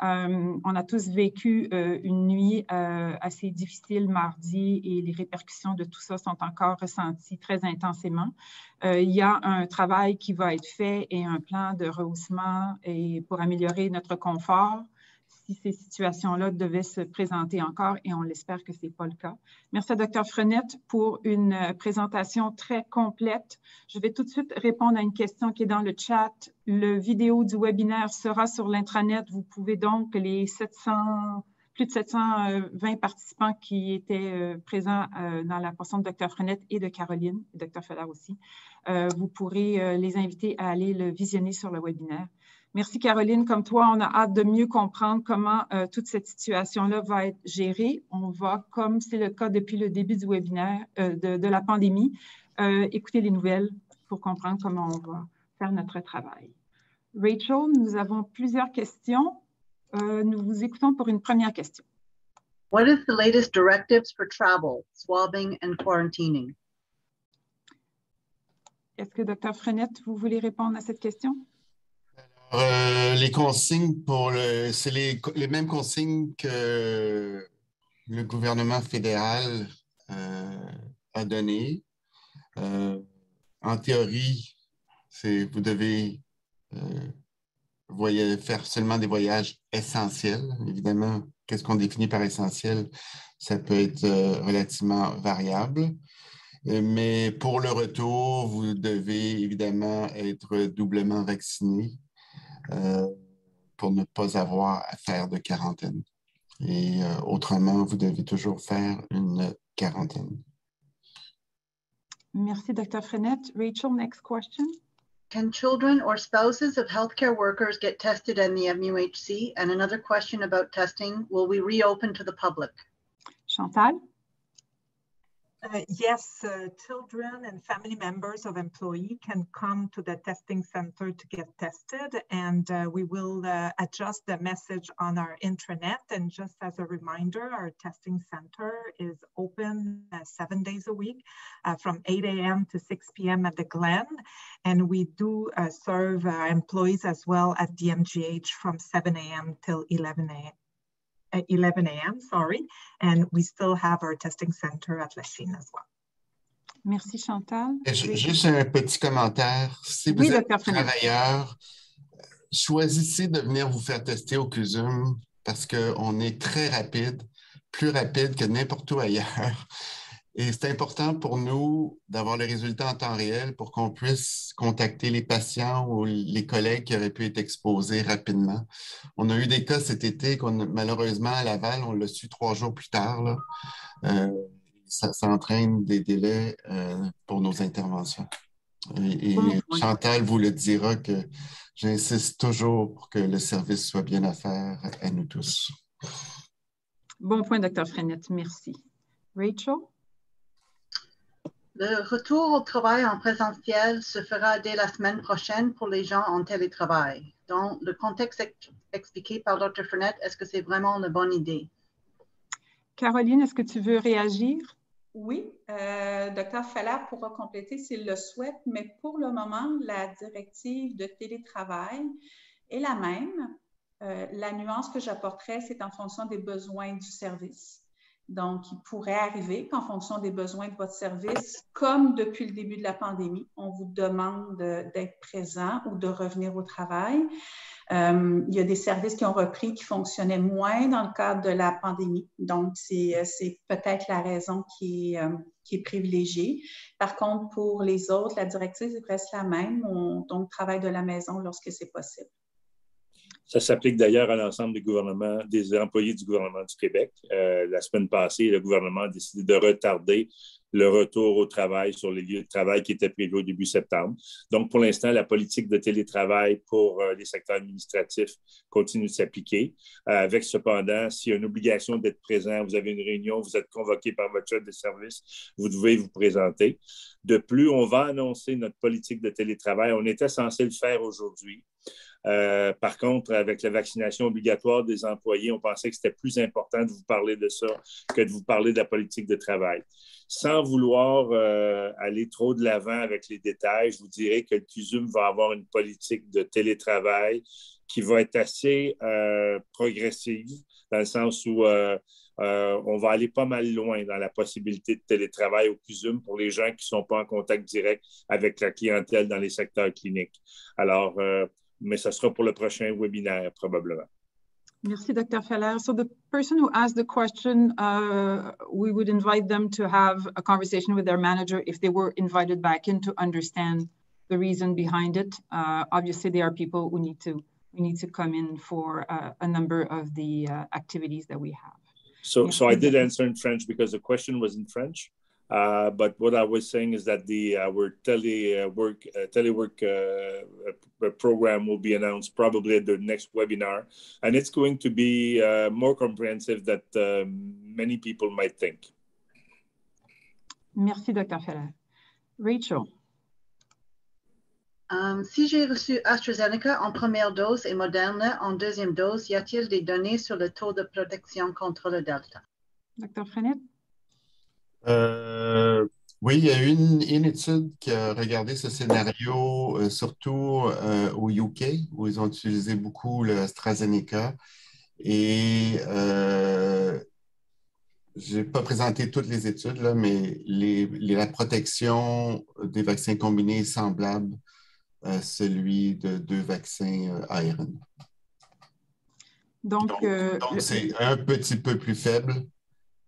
On a tous vécu une nuit assez difficile mardi et les répercussions de tout ça sont encore ressenties très intensément. Il y a un travail qui va être fait et un plan de rehaussement pour améliorer notre confort si ces situations-là devaient se présenter encore et on l'espère que ce n'est pas le cas. Merci à Dr. Frenette pour une présentation très complète. Je vais tout de suite répondre à une question qui est dans le chat. Le vidéo du webinaire sera sur l'intranet. Vous pouvez donc, les plus de 720 participants qui étaient présents dans la portion de Dr. Frenette et de Caroline, et Dr. Feller aussi, vous pourrez les inviter à aller le visionner sur le webinaire. Merci Caroline. Comme toi, on a hâte de mieux comprendre comment toute cette situation-là va être gérée. On va, comme c'est le cas depuis le début du webinaire, de la pandémie, écouter les nouvelles pour comprendre comment on va faire notre travail. Rachel, nous avons plusieurs questions. Nous vous écoutons pour une première question. What is the latest directives for travel, swabbing and quarantining? Est-ce que Dr. Frenette, vous voulez répondre à cette question? Les consignes c'est les mêmes consignes que le gouvernement fédéral a données. En théorie, vous devez faire seulement des voyages essentiels. Évidemment, qu'est-ce qu'on définit par essentiel? Ça peut être relativement variable. Mais pour le retour, vous devez évidemment être doublement vacciné pour ne pas avoir à faire de quarantaine. Et autrement, vous devez toujours faire une quarantaine. Merci, Dr. Frenette. Rachel, next question. Can children or spouses of healthcare workers get tested in the MUHC? And another question about testing, will we reopen to the public? Chantal? Yes, children and family members of employee can come to the testing center to get tested, and we will adjust the message on our intranet. And just as a reminder, our testing center is open 7 days a week from 8 a.m. to 6 p.m. at the Glen. And we do serve our employees as well at DMGH from 7 a.m. till 11 a.m., and we still have our testing center at Lachine as well. Merci, Chantal. Juste un petit commentaire. Si vous êtes travailleur, choisissez de venir vous faire tester au CUSUM parce qu'on est très rapide, plus rapide que n'importe où ailleurs. Et c'est important pour nous d'avoir les résultats en temps réel pour qu'on puisse contacter les patients ou les collègues qui auraient pu être exposés rapidement. On a eu des cas cet été malheureusement à Laval, on l'a su 3 jours plus tard. Là. Ça entraîne des délais pour nos interventions. Et Chantal vous le dira que j'insiste toujours pour que le service soit bien à faire à nous tous. Bon point, Dr. Frenette. Merci. Rachel? Le retour au travail en présentiel se fera dès la semaine prochaine pour les gens en télétravail. Dans le contexte expliqué par Dr. Frenette, est-ce que c'est vraiment une bonne idée? Caroline, est-ce que tu veux réagir? Oui, Dr. Falla pourra compléter s'il le souhaite, mais pour le moment, la directive de télétravail est la même. La nuance que j'apporterai, c'est en fonction des besoins du service. Donc, il pourrait arriver qu'en fonction des besoins de votre service, comme depuis le début de la pandémie, on vous demande d'être présent ou de revenir au travail. Il y a des services qui ont repris, qui fonctionnaient moins dans le cadre de la pandémie. Donc, c'est peut-être la raison qui est privilégiée. Par contre, pour les autres, la directive est presque la même. Donc, travail de la maison lorsque c'est possible. Ça s'applique d'ailleurs à l'ensemble des employés du gouvernement du Québec. La semaine passée, le gouvernement a décidé de retarder le retour au travail sur les lieux de travail qui était prévu au début septembre. Donc, pour l'instant, la politique de télétravail pour les secteurs administratifs continue de s'appliquer. Avec cependant, s'il y a une obligation d'être présent, vous avez une réunion, vous êtes convoqué par votre chef de service, vous devez vous présenter. De plus, on va annoncer notre politique de télétravail. On était censé le faire aujourd'hui. Par contre, avec la vaccination obligatoire des employés, on pensait que c'était plus important de vous parler de ça que de vous parler de la politique de travail. Sans vouloir aller trop de l'avant avec les détails, je vous dirais que le CUSUM va avoir une politique de télétravail qui va être assez progressive, dans le sens où on va aller pas mal loin dans la possibilité de télétravail au CUSUM pour les gens qui ne sont pas en contact direct avec la clientèle dans les secteurs cliniques. Alors, mais ça sera pour le prochain webinaire, probablement. Merci, Dr. Feller. So the person who asked the question, we would invite them to have a conversation with their manager if they were invited back in to understand the reason behind it. Obviously, there are people who need to come in for a number of the activities that we have. So I did answer in French because the question was in French. But what I was saying is that our telework program will be announced probably at the next webinar, and it's going to be more comprehensive than many people might think. Merci, Dr. Feller. Rachel. Si j'ai reçu AstraZeneca en première dose et Moderna en deuxième dose, y a-t-il des données sur le taux de protection contre le Delta? Dr. Frenette? Oui, il y a eu une étude qui a regardé ce scénario, surtout au UK, où ils ont utilisé beaucoup le AstraZeneca. Et je n'ai pas présenté toutes les études, là, mais la protection des vaccins combinés est semblable celui de 2 vaccins ARN. Donc, c'est un petit peu plus faible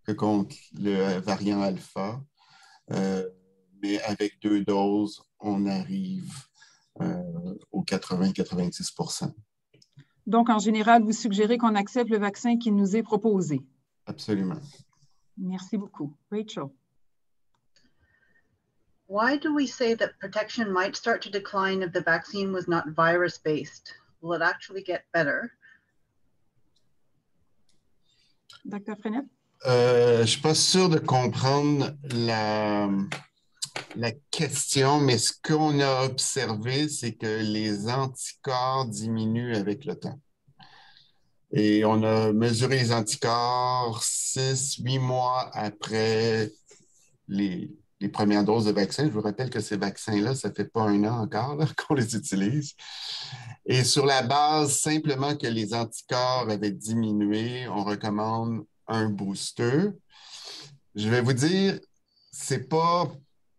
que contre le variant alpha, mais avec 2 doses, on arrive aux 80-90%. Donc, en général, vous suggérez qu'on accepte le vaccin qui nous est proposé. Absolument. Merci beaucoup. Rachel. Why do we say that protection might start to decline if the vaccine was not virus-based? Will it actually get better? Dr. Frenette? Je ne suis pas sûr de comprendre la question, mais ce qu'on a observé, c'est que les anticorps diminuent avec le temps. Et on a mesuré les anticorps 6-8 mois après les premières doses de vaccin. Je vous rappelle que ces vaccins-là, ça ne fait pas 1 an encore qu'on les utilise. Et sur la base simplement que les anticorps avaient diminué, on recommande un booster. Je vais vous dire, c'est pas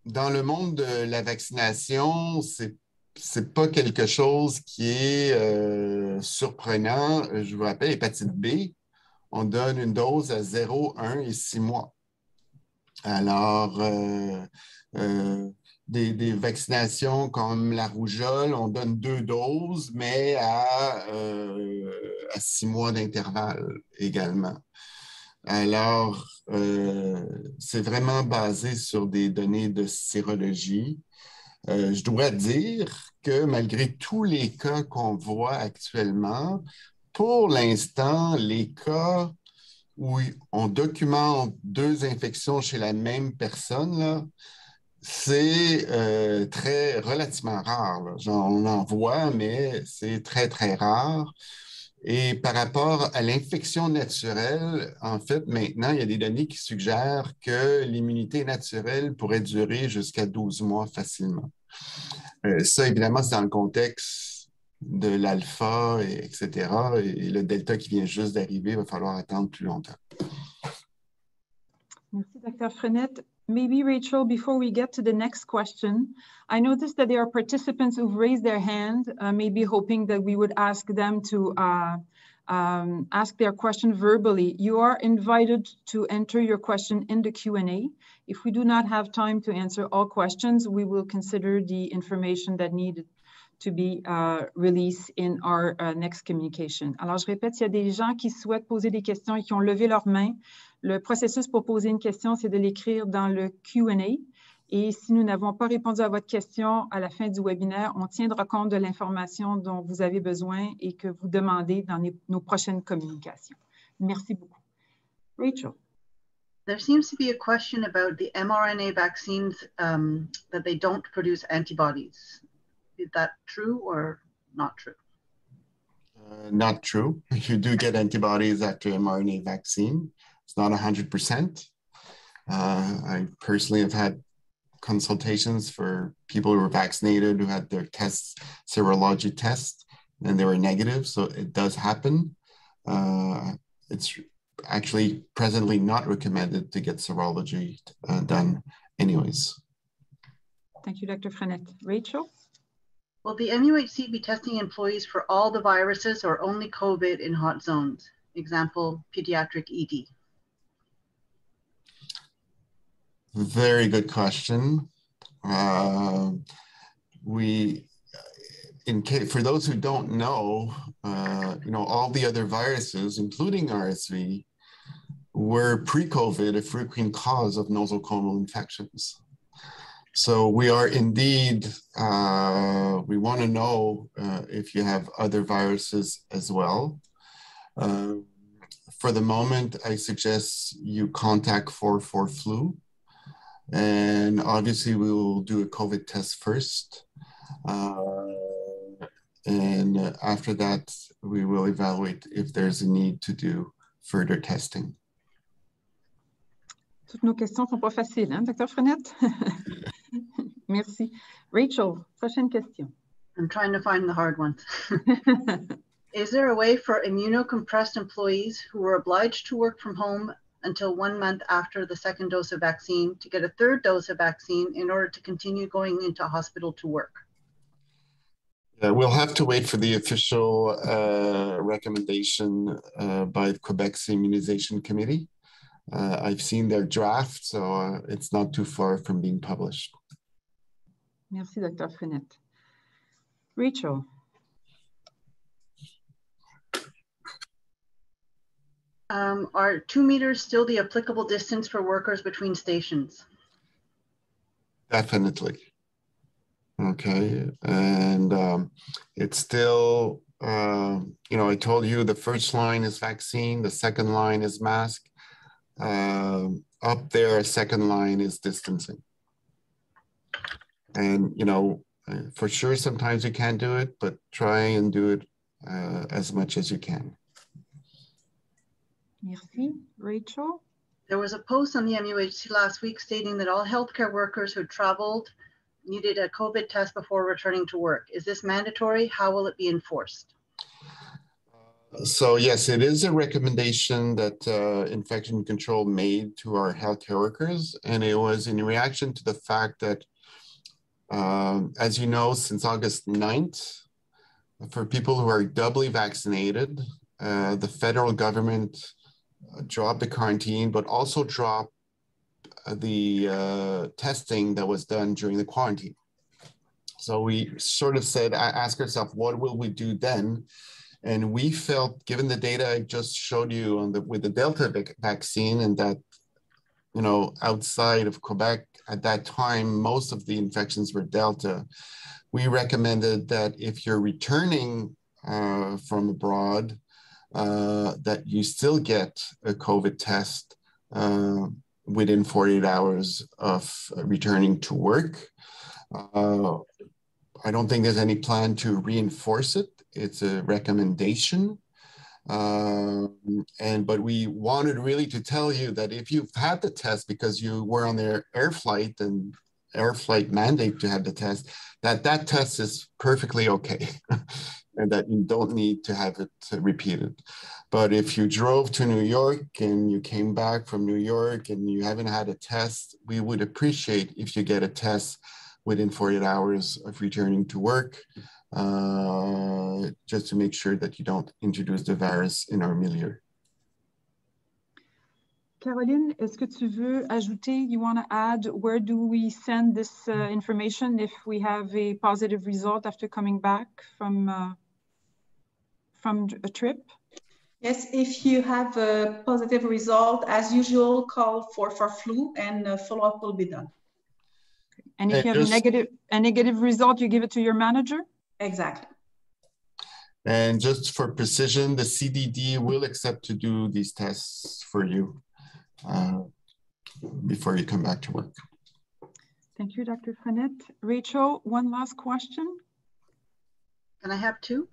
dans le monde de la vaccination, c'est pas quelque chose qui est surprenant. Je vous rappelle, hépatite B, on donne une dose à 0, 1 et 6 mois. Alors, des vaccinations comme la rougeole, on donne 2 doses, mais à 6 mois d'intervalle également. Alors, c'est vraiment basé sur des données de sérologie. Je dois dire que malgré tous les cas qu'on voit actuellement, pour l'instant, les cas où on documente 2 infections chez la même personne, là, c'est relativement rare. Là. Genre, on en voit, mais c'est très, très rare. Et par rapport à l'infection naturelle, en fait, maintenant, il y a des données qui suggèrent que l'immunité naturelle pourrait durer jusqu'à 12 mois facilement. Ça, évidemment, c'est dans le contexte de l'alpha, etc. Et le delta qui vient juste d'arriver, il va falloir attendre plus longtemps. Merci, Dr. Frenette. Maybe, Rachel, before we get to the next question, I noticed that there are participants who've raised their hand, maybe hoping that we would ask them to ask their question verbally. You are invited to enter your question in the Q&A. If we do not have time to answer all questions, we will consider the information that needed to be released in our next communication. Alors, je répète, s'il y a des gens qui souhaitent poser des questions et qui ont levé leur main, le processus pour poser une question, c'est de l'écrire dans le Q&A. Et si nous n'avons pas répondu à votre question à la fin du webinaire, on tiendra compte de l'information dont vous avez besoin et que vous demandez dans nos prochaines communications. Merci beaucoup. Rachel. There seems to be a question about the mRNA vaccines that they don't produce antibodies. Is that true or not true? Not true. You do get antibodies after mRNA vaccine. It's not 100%. I personally have had consultations for people who were vaccinated who had their tests, serology tests, and they were negative. So it does happen. It's actually presently not recommended to get serology done anyways. Thank you, Dr. Frenette. Rachel? Will the MUHC be testing employees for all the viruses or only COVID in hot zones? Example, pediatric ED. Very good question. For those who don't know, all the other viruses, including RSV, were pre-COVID a frequent cause of nosocomial infections. So we are indeed, we want to know if you have other viruses as well. For the moment, I suggest you contact 444 Flu. And obviously, we will do a COVID test first. And after that, we will evaluate if there's a need to do further testing. Toutes nos questions ne sont pas faciles, hein, Dr. Frenette? Merci. Rachel, prochaine question. I'm trying to find the hard ones. Is there a way for immunocompressed employees who were obliged to work from home until 1 month after the 2nd dose of vaccine to get a 3rd dose of vaccine in order to continue going into hospital to work? Yeah, we'll have to wait for the official recommendation by the Quebec's Immunization Committee. I've seen their draft, so it's not too far from being published. Merci, Dr. Frenette. Rachel. Are 2 meters still the applicable distance for workers between stations? Definitely. Okay, and it's still, you know, I told you the first line is vaccine, the second line is mask. Up there, second line is distancing. And, you know, for sure, sometimes you can't do it, but try and do it as much as you can. Merci. Rachel? There was a post on the MUHC last week stating that all healthcare workers who traveled needed a COVID test before returning to work. Is this mandatory? How will it be enforced? So yes, it is a recommendation that infection control made to our healthcare workers. And it was in reaction to the fact that, as you know, since August 9th, for people who are doubly vaccinated, the federal government dropped the quarantine, but also dropped the testing that was done during the quarantine. So we sort of said, ask ourselves, what will we do then? And we felt, given the data I just showed you on with the Delta vaccine, and that, you know, outside of Quebec at that time, most of the infections were Delta. We recommended that if you're returning from abroad, that you still get a COVID test within 48 hours of returning to work. I don't think there's any plan to reinforce it. It's a recommendation. But we wanted really to tell you that if you've had the test because you were on their air flight and air flight mandate to have the test, that test is perfectly okay and that you don't need to have it repeated. But if you drove to New York and you came back from New York and you haven't had a test, we would appreciate if you get a test within 48 hours of returning to work, just to make sure that you don't introduce the virus in our milieu. Caroline, est-ce que tu veux ajouter, you want to add, where do we send this information if we have a positive result after coming back from a trip? Yes, if you have a positive result, as usual, call for flu and follow-up will be done. And if you have a negative result, you give it to your manager? Exactly. And just for precision, the CDD will accept to do these tests for you before you come back to work. Thank you, Dr. Frenette. Rachel, one last question. Can I have two?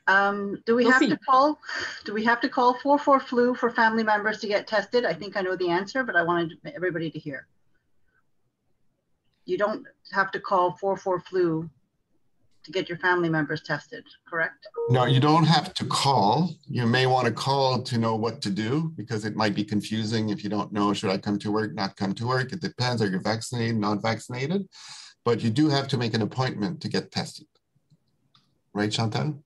Do we have to call 44-FLU for family members to get tested? I think I know the answer, but I wanted everybody to hear. You don't have to call 44-FLU to get your family members tested, correct? No, you don't have to call. You may want to call to know what to do because it might be confusing if you don't know, should I come to work, not come to work? It depends, are you vaccinated, not vaccinated? But you do have to make an appointment to get tested. Right, Chantal?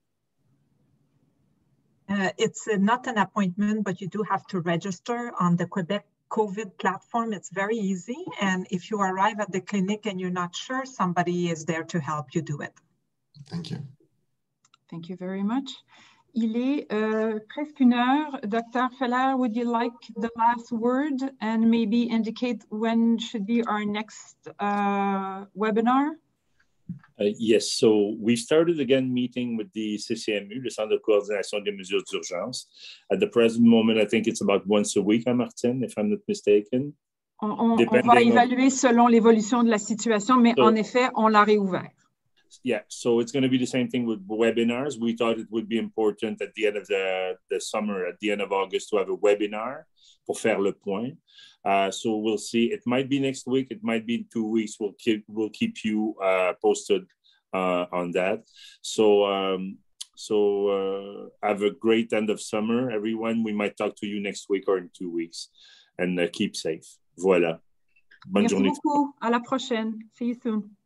It's not an appointment, but you do have to register on the Quebec COVID platform. It's very easy. And if you arrive at the clinic and you're not sure, somebody is there to help you do it. Thank you. Thank you very much. Il est presque 1 heure. Dr. Feller, would you like the last word and maybe indicate when should be our next webinar? Yes, so we started again meeting with the CCMU, le Centre de Coordination des Mesures d'Urgence. At the present moment, I think it's about once a week, Martine, if I'm not mistaken. On va évaluer selon l'évolution de la situation, mais en effet, on l'a réouvert. Yeah, so it's going to be the same thing with webinars. We thought it would be important at the end of the summer, at the end of August, to have a webinar pour faire le point. So we'll see. It might be next week. It might be in 2 weeks. We'll keep you posted on that. So have a great end of summer, everyone. We might talk to you next week or in 2 weeks. And keep safe. Voilà. Bonne journée. Merci beaucoup. À la prochaine. See you soon.